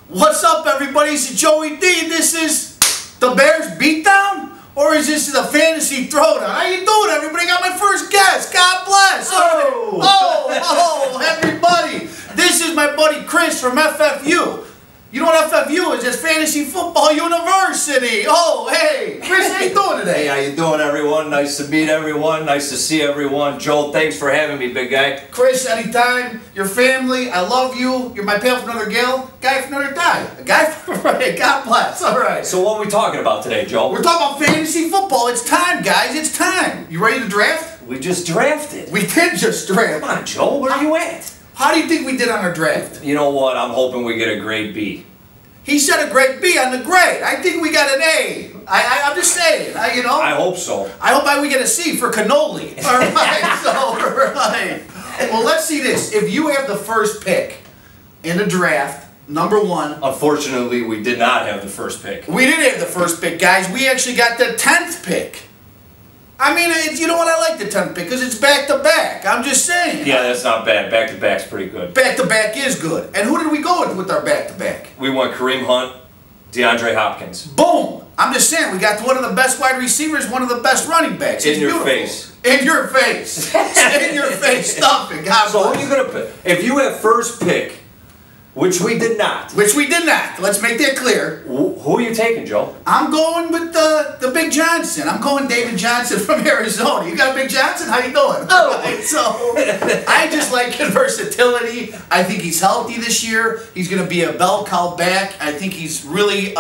What's up, everybody? It's Joey D. This is the Bears beatdown, or is this the fantasy throwdown? How you doing, everybody? Got my first guest. God bless. Oh, everybody! This is my buddy Chris from FFU. You know what FFU is? It's Fantasy Football University. Oh, hey, Chris, how you doing today? Hey, how you doing, everyone? Nice to meet everyone. Nice to see everyone. Joel, thanks for having me, big guy. Chris, anytime. Your family, I love you. You're my pal from another gal, guy from another guy. A guy from right. God bless. All right. So what are we talking about today, Joel? We're talking about fantasy football. It's time, guys. It's time. You ready to draft? We just drafted. We did just draft. Come on, Joel. Where are you at? How do you think we did on our draft? You know what? I'm hoping we get a grade B. He said a grade B on the grade. I think we got an A. I'm just saying. You know. I hope so. I hope we get a C for cannoli. All right. So, right. Well, let's see this. If you have the first pick in the draft, number one. Unfortunately, we did not have the first pick. We didn't have the first pick, guys. We actually got the 10th pick. I mean, you know what? I like the 10th pick because it's back-to-back. I'm just saying. Yeah, that's not bad. Back-to-back's pretty good. Back-to-back is good. And who did we go with our back-to-back? We went Kareem Hunt, DeAndre Hopkins. Boom! I'm just saying, we got one of the best wide receivers, one of the best running backs. In your face. In your face. In your face. Stop it. God So bless. who are you going to pick? If you have first pick, which we did not. Which we did not. Let's make that clear. Who are you taking, Joe? I'm going with the Big Johnson. I'm going David Johnson from Arizona. You got a Big Johnson? How you doing? Oh. Right, so I just like his versatility. I think he's healthy this year. He's going to be a bell cow back. I think he's really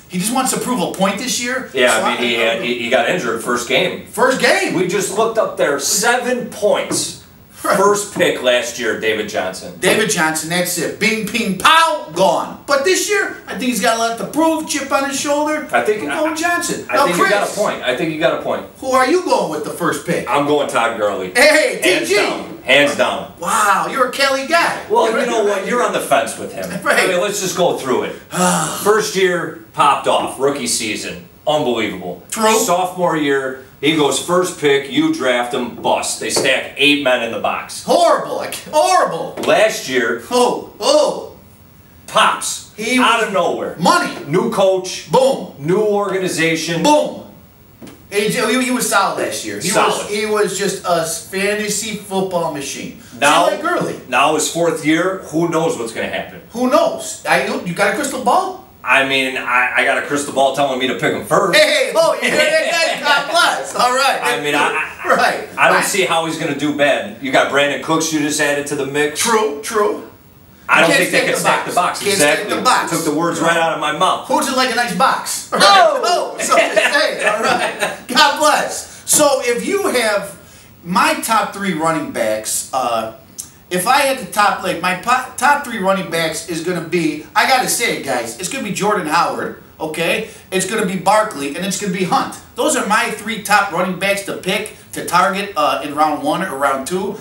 he just wants to prove a point this year. Yeah, so I mean he got injured first game. First game. We just looked up there, 7 points. First pick last year, David Johnson. David Johnson, that's it. Bing, ping, pow, gone. But this year, I think he's got a lot to prove. Chip on his shoulder. I think I'm going Johnson. I think you got a point. I think you got a point. Who are you going with the first pick? I'm going Todd Gurley. Hey, Hands TG. down. Hands down. Wow, you're a Kelly guy. Well, you know what? You're on the fence with him. Right. I mean, let's just go through it. First year, popped off. Rookie season. Unbelievable. True. Sophomore year, he goes first pick, you draft him, bust. They stack 8 men in the box. Horrible, like, horrible. Last year, pops. Out of nowhere. Money. New coach. Boom. New organization. Boom. He was solid last year. Solid. He was just a fantasy football machine. Now, like Gurley. Now his 4th year, who knows what's going to happen? Who knows? You got a crystal ball? I mean, I got a crystal ball telling me to pick him first. Hey, you hear that? God bless. All right. I mean, right. I don't see how he's going to do bad. You got Brandon Cooks you just added to the mix. True. I don't think they can stack the box. Can't exactly. stack the box. Took the words right out of my mouth. Who's it like a nice box? Right. Oh! So hey, all right. God bless. So if you have my top 3 running backs, if I had the top, like my top 3 running backs is going to be, I got to say it, guys, it's going to be Jordan Howard, okay? It's going to be Barkley, and it's going to be Hunt. Those are my 3 top running backs to pick, to target in round 1 or round 2.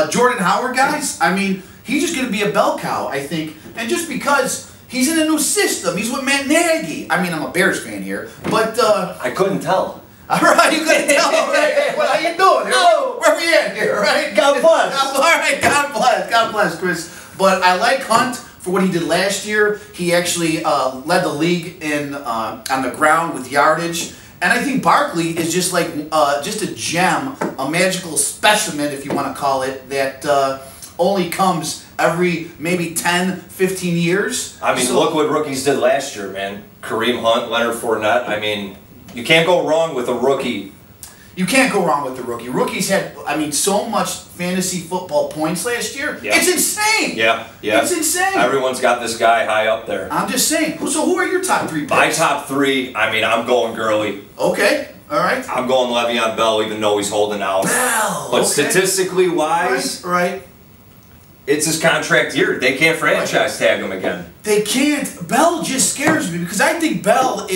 Jordan Howard, guys, I mean, he's just going to be a bell cow, I think. And just because he's in a new system, he's with Matt Nagy. I mean, I'm a Bears fan here, but I couldn't tell. all right, you couldn't tell. Hey, well, how you doing? Oh. Where we at here, right? God bless. All right, God bless, Chris. But I like Hunt for what he did last year. He actually led the league in on the ground with yardage. And I think Barkley is just like just a gem, a magical specimen, if you want to call it, that only comes every maybe 10, 15 years. I mean, look what rookies did last year, man. Kareem Hunt, Leonard Fournette. I mean, you can't go wrong with a rookie. You can't go wrong with the rookie. Rookies had, I mean, so much fantasy football points last year. Yeah. It's insane. Yeah. It's insane. Everyone's got this guy high up there. I'm just saying. So who are your top 3 picks? My top 3, I mean, I'm going Gurley. Okay. All right. I'm going Le'Veon Bell, even though he's holding out. Bell. But okay. statistically wise, right. It's his contract year. They can't franchise tag him again. They can't. Bell just scares me because I think Bell.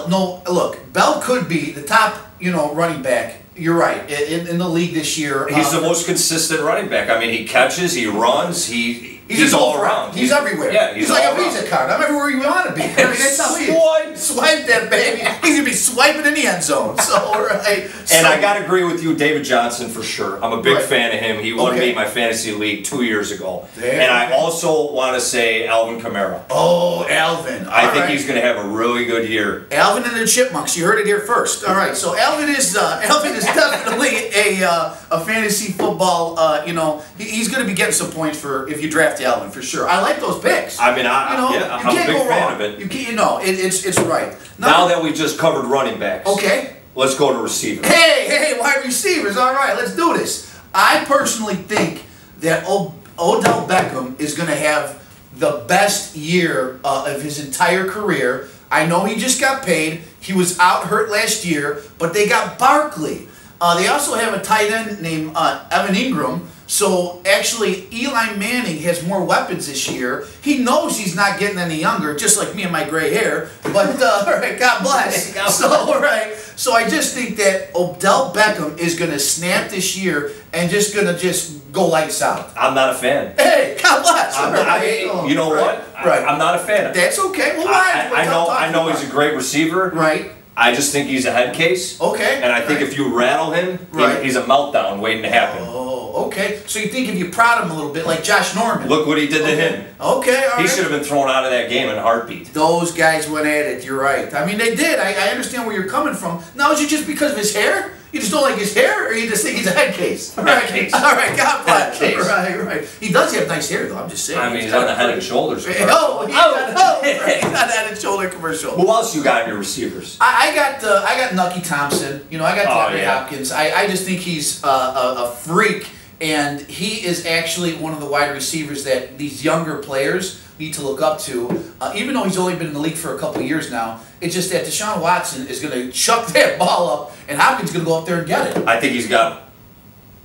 No, look, Bell could be the top, running back. You're right in the league this year. He's the most consistent running back. I mean, he catches, he runs, he's all around. He's everywhere. Yeah, he's like a Visa card. I'm everywhere you want to be. I mean, that's how he is. Swipe that baby. He's gonna be he's swiping in the end zone. So, right. And I got to agree with you, David Johnson, for sure. I'm a big Right. fan of him. He won me my fantasy league 2 years ago. There. And I also want to say Alvin Kamara. Oh, Alvin. I think he's going to have a really good year. Alvin and the Chipmunks. You heard it here first. All right. So Alvin is definitely a fantasy football. He's going to be getting some points for if you draft Alvin for sure. I like those picks. I mean, I'm a big fan of it. You can't. It's right. Now that we just covered running backs. Okay. Let's go to receivers. Hey, wide receivers. All right, let's do this. I personally think that Odell Beckham is going to have the best year of his entire career. I know he just got paid. He was out hurt last year, but they got Barkley. They also have a tight end named Evan Ingram. So actually, Eli Manning has more weapons this year. He knows he's not getting any younger, just like me and my gray hair. But all right, God bless. So I just think that Odell Beckham is going to snap this year and just go lights out. I'm not a fan. Hey, God bless. You know what? Right. I'm not a fan. That's okay. Well, why? I know he's a great receiver. Right. I just think he's a head case. Okay. And I think if you rattle him, he's a meltdown waiting to happen. Oh, okay. So you think if you prod him a little bit, like Josh Norman. Look what he did to him. Okay, all right. He should have been thrown out of that game in a heartbeat. Those guys went at it. You're right. I mean, they did. I understand where you're coming from. Now, is it just because of his hair? You just don't like his hair, or you just think he's a head case? Head case. All right, God bless. Head case. Right. He does have nice hair, though. I'm just saying. I mean, he's on the Head and Shoulders. He's on the Head and Shoulder commercial. Who else you got in your receivers? I got Nucky Thompson. I got DeAndre Hopkins. I just think he's a freak, and he is actually one of the wide receivers that these younger players need to look up to. Even though he's only been in the league for a couple of years now, it's just that Deshaun Watson is going to chuck that ball up, and Hopkins is going to go up there and get it. I think he's got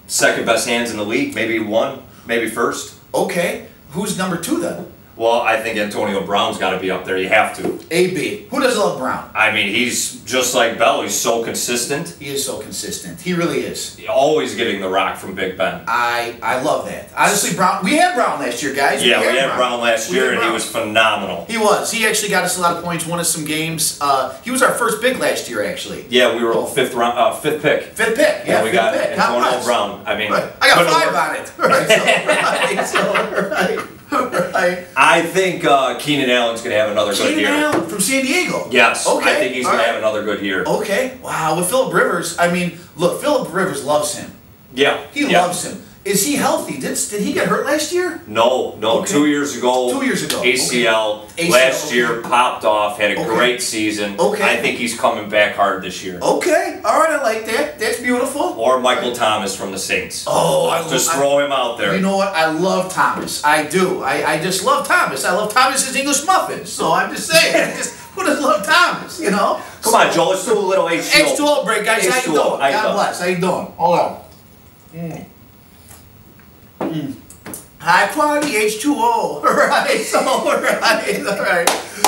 second best hands in the league. Maybe one, maybe first. Okay. Who's number 2 then? Well, I think Antonio Brown's got to be up there. You have to. AB. Who doesn't love Brown? I mean, he's just like Bell. He's so consistent. He is so consistent. He really is. Always getting the rock from Big Ben. I love that. Honestly, Brown. We had Brown last year, guys. Yeah, we had Brown last year, and he was phenomenal. He was. He actually got us a lot of points, won us some games. He was our first pick last year, actually. Yeah, we were fifth pick. Fifth pick. Yeah, we got Antonio Brown. I mean, I got 5 on it. Right. I think Keenan Allen's going to have another good year. Keenan Allen from San Diego. Yes. Okay. I think he's going to have another good year. Okay. Wow. With Phillip Rivers, I mean, look, Phillip Rivers loves him. Yeah. He loves him. Is he healthy? Did he get hurt last year? No. Okay. 2 years ago. 2 years ago. ACL. Okay. Last year popped off. Had a great season. Okay. I think he's coming back hard this year. Okay. All right. I like that. That's beautiful. Or Michael Thomas from the Saints. Oh, just throw him out there. You know what? I love Thomas. I do. I just love Thomas. I love Thomas's English muffins. So I'm just saying. Who doesn't love Thomas? Come on, Joe. Let's do a little H2O. H2O break, guys. How you doing? God bless. How you doing? Hold on. High quality H2O. All right.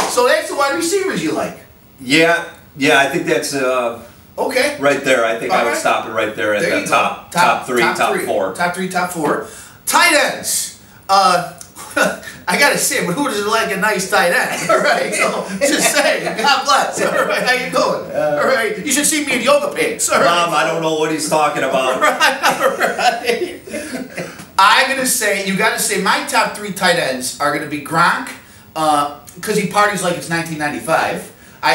So that's the wide receivers you like. Yeah. I think that's okay. Right there. I think I would stop it right there at the top three, top four. Top 3, top 4. Tight ends. I gotta say, but who doesn't like a nice tight end? All right, so just saying. God bless. All right, how you doing? All right, you should see me in yoga pants. All right. Mom, I don't know what he's talking about. All right. I'm gonna say you got to say my top 3 tight ends are gonna be Gronk, because he parties like it's 1995.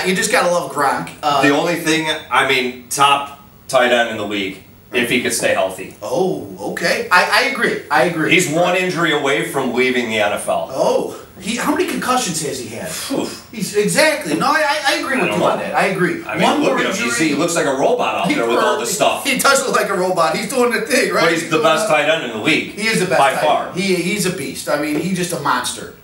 You just gotta love Gronk. The only thing, I mean, top tight end in the league. If he could stay healthy. Oh, okay. I agree. He's one injury away from leaving the NFL. Oh, how many concussions has he had? Exactly. No, I agree with you on that. I agree. I mean, look at him. He looks like a robot out there with all this stuff. He does look like a robot. He's doing the thing, right? But he's the best tight end in the league. He is the best by far. He's a beast. I mean, he's just a monster.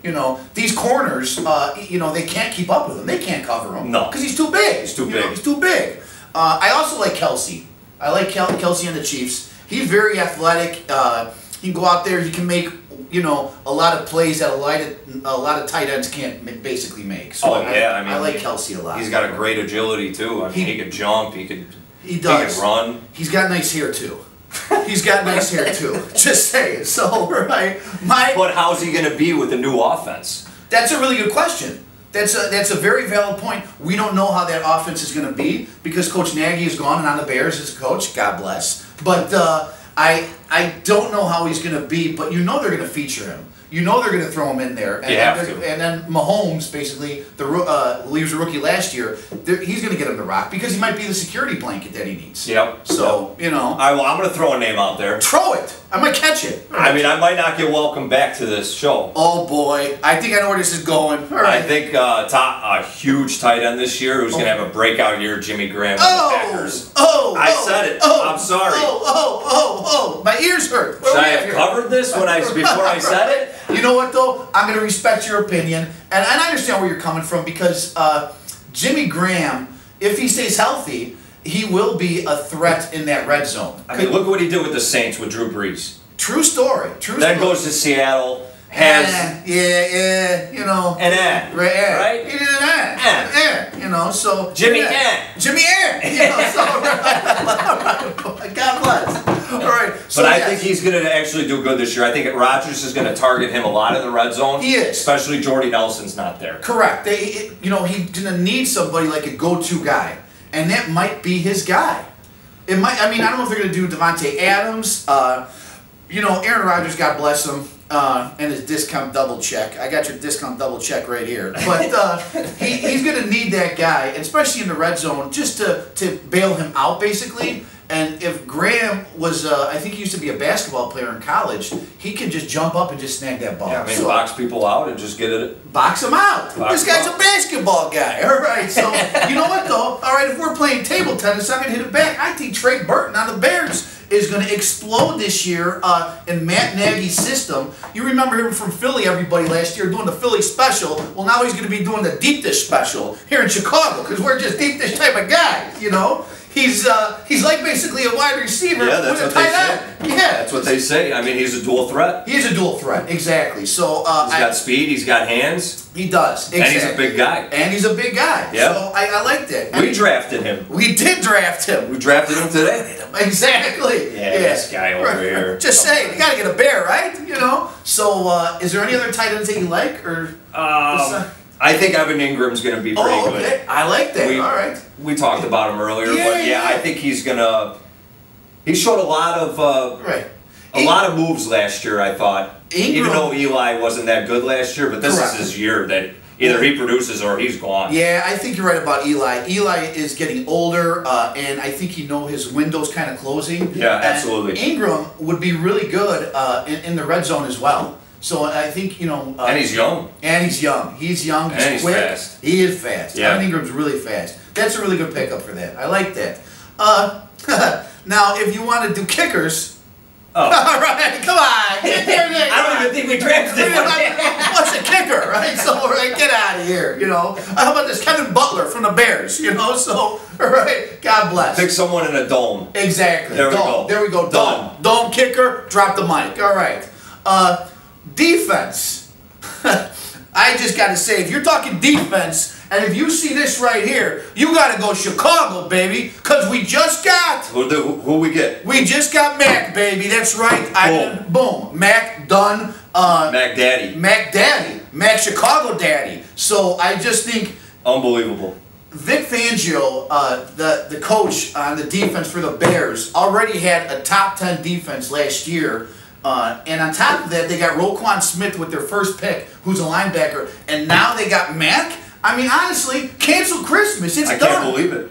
These corners, they can't keep up with him. They can't cover him. No. Because he's too big. He's too big. He's too big. I also like Kelsey. I like Kelsey and the Chiefs. He's very athletic. He can go out there. He can make a lot of plays that a lot of tight ends can't basically make. So I like Kelsey a lot. He's got a great agility too. I mean, he can jump. He can run. He's got nice hair too. Just saying. So right. But how's he going to be with the new offense? That's a really good question. That's a very valid point. We don't know how that offense is going to be because Coach Nagy is gone and on the Bears as a coach. God bless. But I don't know how he's going to be. But you know they're going to feature him. You know they're going to throw him in there. And then Mahomes, basically, he was a rookie last year. He's going to get him to rock because he might be the security blanket that he needs. Yep. So, you know. All right, well, I'm going to throw a name out there. Throw it. I might catch it. I mean, I might not get welcome back to this show. Oh, boy. I think I know where this is going. All right. I think a huge tight end this year who's going to have a breakout year, Jimmy Graham of the Packers. I said it. I'm sorry. My ears hurt. Should I have covered this before I said it? You know what, though? I'm going to respect your opinion. And I understand where you're coming from because Jimmy Graham, if he stays healthy, he will be a threat in that red zone. I mean, look what he did with the Saints with Drew Brees. True story. Then goes to Seattle. You know. Right? He did you know, so. Jimmy you know, so. God bless. All right. So, but I think he's going to actually do good this year. I think Rodgers is going to target him a lot in the red zone. He is. Especially Jordy Nelson's not there. Correct. He's going to need somebody like a go-to guy. And that might be his guy. It might. I mean, I don't know if they're going to do Devontae Adams. Aaron Rodgers, God bless him, and his discount double check. I got your discount double check right here. But he's going to need that guy, especially in the red zone, just to bail him out, basically. And if Graham was, I think he used to be a basketball player in college, he can just jump up and just snag that ball. Yeah, I mean, box people out and just get it. Box them out. This guy's a basketball guy. All right, so you know what, though? All right, if we're playing table tennis, I'm going to hit it back. I think Trey Burton on the Bears is going to explode this year in Matt Nagy's system. You remember him from Philly, everybody, last year doing the Philly special. Well, now he's going to be doing the deep dish special here in Chicago because we're just deep dish type of guys, you know? He's like basically a wide receiver with a tight end. Yeah, that's what they say. I mean, he's a dual threat. He is a dual threat, exactly. So he's got speed. He's got hands. He does, exactly. And he's a big guy. And he's a big guy. Yeah. So I like that. We drafted him. We did draft him. We drafted him today. Exactly. Yeah, this guy over here. Just saying, you got to get a bear, right? You know. So is there any other tight ends that you like, or? I think Evan Ingram's going to be pretty good. I like that. All right. We talked about him earlier, but I think he's going to. He showed a lot of a lot of moves last year. I thought, even though Eli wasn't that good last year, but this is his year that either he produces or he's gone. Yeah, I think you're right about Eli. Eli is getting older, and I think his window's kind of closing. Yeah, absolutely. And Ingram would be really good in the red zone as well. So I think, and he's young. And he's young. He's young. He's quick. Fast. He is fast. Yeah. Evan Ingram's really fast. That's a really good pickup for that. I like that. Now, if you want to do kickers. Oh. All right, come on. Get there, Nick. I don't even think we drafted him. What's a kicker, right? So, get out of here, How about this Kevin Butler from the Bears, So, all right, God bless. Pick someone in a dome. Exactly. There we go. There we go. Dome. Dome kicker, drop the mic. All right. Defense. I just got to say, if you're talking defense, and if you see this right here, you got to go Chicago, baby, because we just got... Who we get? We just got Mac, baby. That's right. Boom. Mac done. Mac Daddy. Mac Daddy. Mac Chicago Daddy. So I just think... Unbelievable. Vic Fangio, the coach on the defense for the Bears, already had a top 10 defense last year. And on top of that, they got Roquan Smith with their first pick, who's a linebacker. And now they got Mac. I mean, honestly, cancel Christmas. It's done. I can't believe it.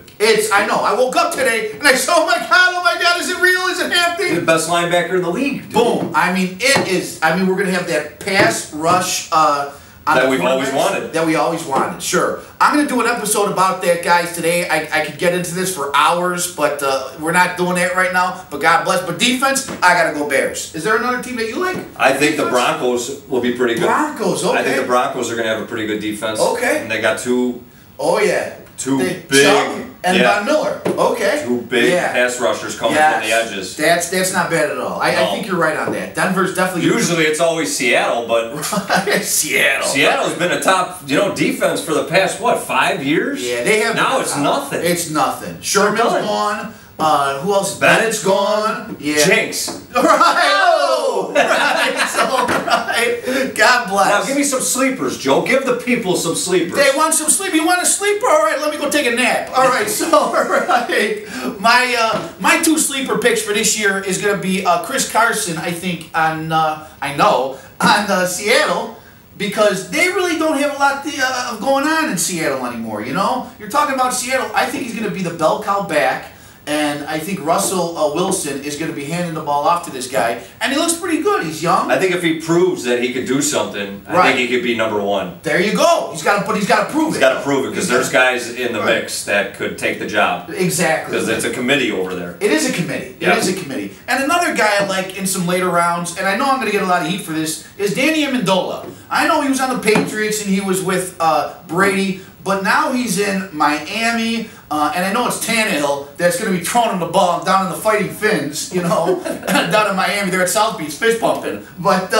I know. I woke up today and I said, oh my God, is it real? Is it happening? The best linebacker in the league. Dude. Boom. I mean, it is. I mean, we're going to have that pass rush that we've always wanted. That we always wanted, sure. I'm going to do an episode about that, guys, today. I could get into this for hours, but we're not doing that right now. But God bless. But defense, I got to go Bears. Is there another team that you like? I think the Broncos will be pretty good. Broncos, okay. I think the Broncos are going to have a pretty good defense. Okay. And they got two big... Chubb and Von Miller. Okay. Two big pass rushers coming from the edges. That's not bad at all. I think you're right on that. Denver's definitely... Usually it's always Seattle, but... Seattle. Seattle's been a top, defense for the past, 5 years? Yeah, they have... Now it's nothing. It's nothing. Sherman's gone. Who else? Bennett's gone. Yeah. Jinx. Right. Oh! Right. So, right. God bless. Now give me some sleepers, Joe. Give the people some sleepers. They want some sleep. You want a sleeper? All right, let me go take a nap. All right, so all right. My 2 sleeper picks for this year is going to be Chris Carson. I think on Seattle. Because they really don't have a lot of going on in Seattle anymore, you know? You're talking about Seattle. I think he's going to be the bell cow back, and I think Russell Wilson is going to be handing the ball off to this guy, and he looks pretty good. He's young. I think if he proves that he could do something, I think he could be number 1. There you go. He's got to prove it. He's got to prove it, because there's guys in the mix that could take the job. Exactly. Because it's a committee over there. It is a committee. It is a committee. And another guy I like in some later rounds, and I know I'm going to get a lot of heat for this, is Danny Amendola. I know he was on the Patriots and he was with Brady, but now he's in Miami, and I know it's Tannehill that's going to be throwing him the ball down in the Fighting Finns, you know, down in Miami. They're at South Beach fish pumping. But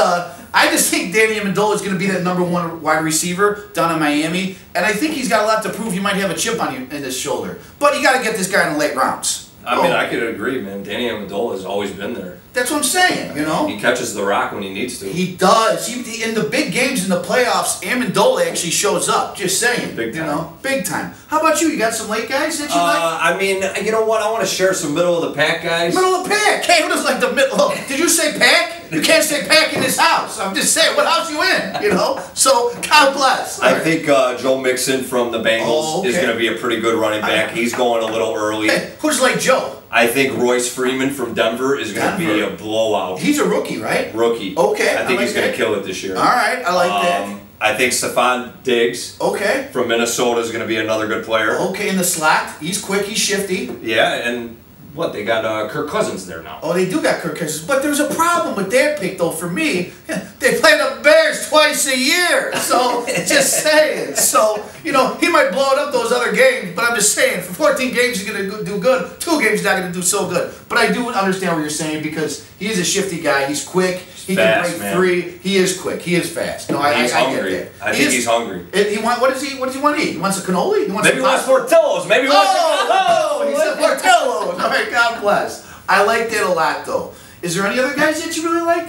I just think Danny Amendola is going to be that number 1 wide receiver down in Miami, and I think he's got a lot to prove. He might have a chip on his shoulder. But you got to get this guy in the late rounds. I mean, I could agree, man. Danny Amendola has always been there. That's what I'm saying, you know? He catches the rock when he needs to. He does. In the big games in the playoffs, Amendola actually shows up. Just saying. Big time. You know? Big time. How about you? You got some late guys that you like? I mean, you know what? I want to share some middle-of-the-pack guys. Middle of the pack? Hey, who does like the middle? Look, did you say pack? You can't say pack in this house. I'm just saying, what house you in? You know? So, God bless. I think Joe Mixon from the Bengals is going to be a pretty good running back. He's going a little early. Hey, who's like Joe? I think Royce Freeman from Denver is going to be a blowout. He's a rookie, right? Rookie. Okay. I think he's going to kill it this year. All right, I like that. I think Stephon Diggs from Minnesota is going to be another good player. Okay, in the slot. He's quick, he's shifty. Yeah, and what, they got Kirk Cousins there now. Oh, they do got Kirk Cousins. But there's a problem with their pick, though, for me. They play the Bears twice a year. So, just saying. So, you know, he might blow it up those other games, but I'm just saying, for 14 games, he's going to do good. 2 games, he's not going to do so good. But I do understand what you're saying, because he is a shifty guy. He's quick. He fast, can break 3. He is quick. He is fast. No, I hungry. get that. I think he's hungry. What does he want to eat? He wants a cannoli? Maybe he wants Portillo's. Maybe he wants he said Portillo's. All right, God bless. I like that a lot, though. Is there any other guys that you really like?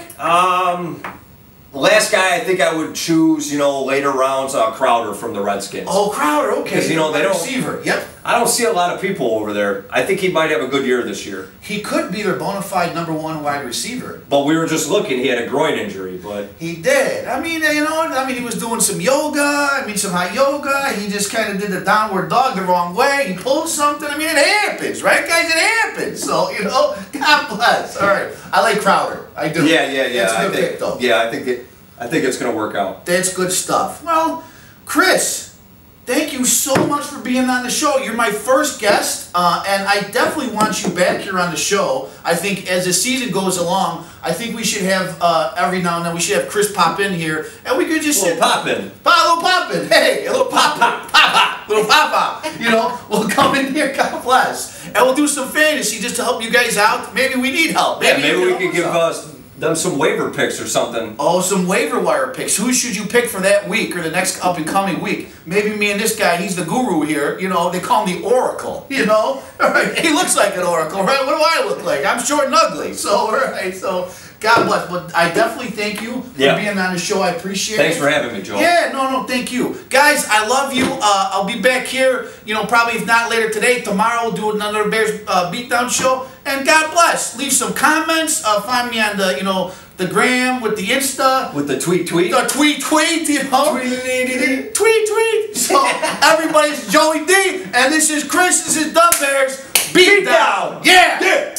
Last guy I think I would choose, you know, later rounds, Crowder from the Redskins. Oh, Crowder, okay. Because, you know, they don't... receiver, yep. I don't see a lot of people over there. I think he might have a good year this year. He could be their bona fide number 1 wide receiver. But we were just looking. He had a groin injury, but... He did. I mean, you know, he was doing some yoga. Some hot yoga. He just kind of did the downward dog the wrong way. He pulled something. I mean, it happens, right, guys? It happens. So, you know, God bless. All right. I like Crowder. I do. Yeah. That's a good pick, though. Yeah, I think it's going to work out. That's good stuff. Well, Chris, thank you so much for being on the show. You're my first guest, and I definitely want you back here on the show. I think as the season goes along, I think we should have, every now and then, we should have Chris pop in here, and we could just sit... A little pop in. Hey, a little pop-pop. Little pop-pop. You know, we'll come in here, God bless. And we'll do some fantasy just to help you guys out. Maybe we need help. Maybe we could give them some waiver picks or something. Oh, some waiver wire picks. Who should you pick for that week or the next up and coming week? Maybe me and this guy, he's the guru here. You know, they call him the Oracle. You know? All right. He looks like an oracle, right? What do I look like? I'm short and ugly. So, all right. So, God bless. But I definitely thank you for being on the show. I appreciate it. Thanks for having me, Joel. Yeah, no, thank you. Guys, I love you. I'll be back here, you know, probably if not later today. Tomorrow we'll do another Bears Beatdown show. And God bless. Leave some comments. Find me on the, you know, the gram, with the Insta. With the tweet. The tweet, you know. Tweet. So, everybody's Joey D. And this is Chris. This is the Bears Beatdown. Yeah.